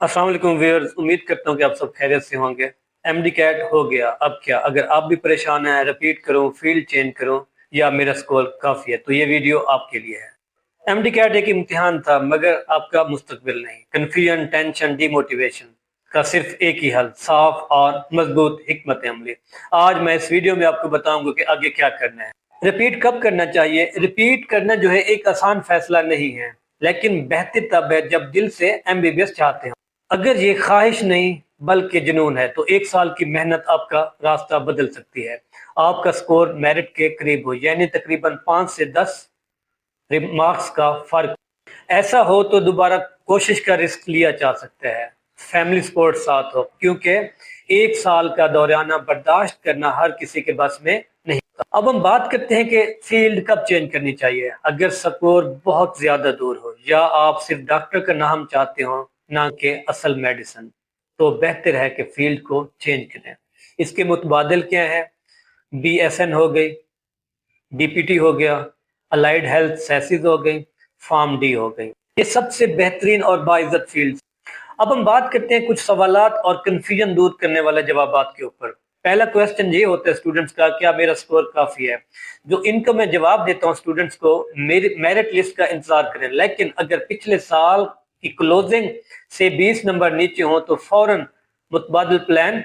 अस्सलाम वालेकुम व्यूअर्स, उम्मीद करता हूँ कि आप सब खैरियत से होंगे। एमडी कैट हो गया, अब क्या? अगर आप भी परेशान हैं, रिपीट करूँ, फील्ड चेंज करूँ या मेरा स्कोर काफ़ी है, तो ये वीडियो आपके लिए है। एमडी कैट एक इम्तिहान था मगर आपका मुस्तकबिल नहीं। कन्फ्यूजन, टेंशन, डिमोटिवेशन का सिर्फ एक ही हल, साफ और मजबूत हिकमत अमली। आज मैं इस वीडियो में आपको बताऊंगा कि आगे क्या करना है। रिपीट कब करना चाहिए? रिपीट करना जो है एक आसान फैसला नहीं है, लेकिन बेहतर तब है जब दिल से एमबीबीएस चाहते हो। अगर ये ख्वाहिश नहीं बल्कि जुनून है तो 1 साल की मेहनत आपका रास्ता बदल सकती है। आपका स्कोर मेरिट के करीब हो, यानी तकरीबन 5 से 10 मार्क्स का फर्क। ऐसा हो तो दोबारा कोशिश का रिस्क लिया जा सकता है। फैमिली सपोर्ट साथ हो, क्योंकि 1 साल का दौराना बर्दाश्त करना हर किसी के बस में नहीं होता। अब हम बात करते हैं कि फील्ड कब चेंज करनी चाहिए। अगर स्कोर बहुत ज्यादा दूर हो या आप सिर्फ डॉक्टर का नाम चाहते हो ना कि असल मेडिसिन, तो बेहतर है कि फील्ड को चेंज करें। इसके मुतबादिल क्या है? बीएसएन हो गई, डीपीटी हो गया, अलाइड हेल्थ साइंसेज हो गई, फार्म डी हो गई। ये सबसे बेहतरीन और बाइज्जत फील्ड। अब हम बात करते हैं कुछ सवालात और कंफ्यूजन दूर करने वाले जवाबात के ऊपर। पहला क्वेश्चन ये होता है स्टूडेंट्स का, क्या मेरा स्कोर काफी है? जो इनको मैं जवाब देता हूँ स्टूडेंट्स को, मेरिट लिस्ट का इंतजार करें, लेकिन अगर पिछले साल की क्लोजिंग से 20 नंबर नीचे हो तो फौरन मुतबादिल प्लान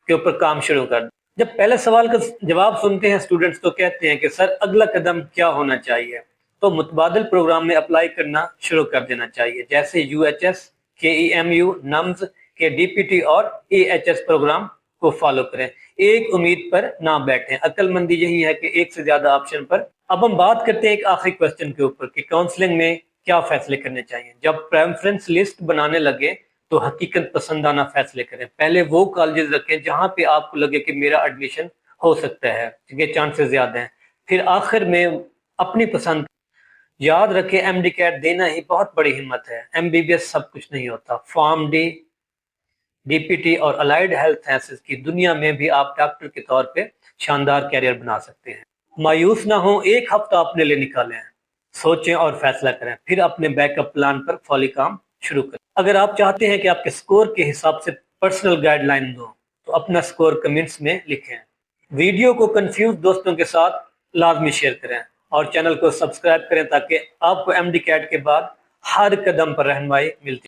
के ऊपर काम शुरू कर दें। जब पहले सवाल का जवाब सुनते हैं स्टूडेंट्स तो कहते हैं कि सर अगला कदम क्या होना चाहिए, तो मुतबादिल प्रोग्राम में अप्लाई करना शुरू कर देना चाहिए, जैसे यूएचएस, केईएमयू, नम्स के डीपीटी और एएचएस प्रोग्राम को फॉलो करें। एक उम्मीद पर ना बैठें। अक्लमंदी यही है कि एक से ज्यादा ऑप्शन पर। अब हम बात करते हैं एक आखिरी क्वेश्चन के ऊपर कि काउंसलिंग में क्या फैसले करने चाहिए। जब प्रेफरेंस लिस्ट बनाने लगे तो हकीकत पसंदाना फैसले करें। पहले वो कॉलेजेस रखें जहां पे आपको लगे कि मेरा एडमिशन हो सकता है, क्योंकि चांसेस ज्यादा हैं। फिर आखिर में अपनी पसंद। याद रखें, एमडी कैट देना ही बहुत बड़ी हिम्मत है। एमबीबीएस सब कुछ नहीं होता। फॉर्म डी, डीपीटी और अलाइड हेल्थ साइंसेज की दुनिया में भी आप डॉक्टर के तौर पे शानदार कैरियर बना सकते हैं। मायूस ना हो, एक हफ्ता अपने लिए निकालें, सोचें और फैसला करें, फिर अपने बैकअप प्लान पर फौरी काम शुरू करें। अगर आप चाहते हैं कि आपके स्कोर के हिसाब से पर्सनल गाइडलाइन दो तो अपना स्कोर कमेंट्स में लिखें। वीडियो को कंफ्यूज दोस्तों के साथ लाजमी शेयर करें और चैनल को सब्सक्राइब करें ताकि आपको एमडी कैट के बाद हर कदम पर रहनुमाई मिलती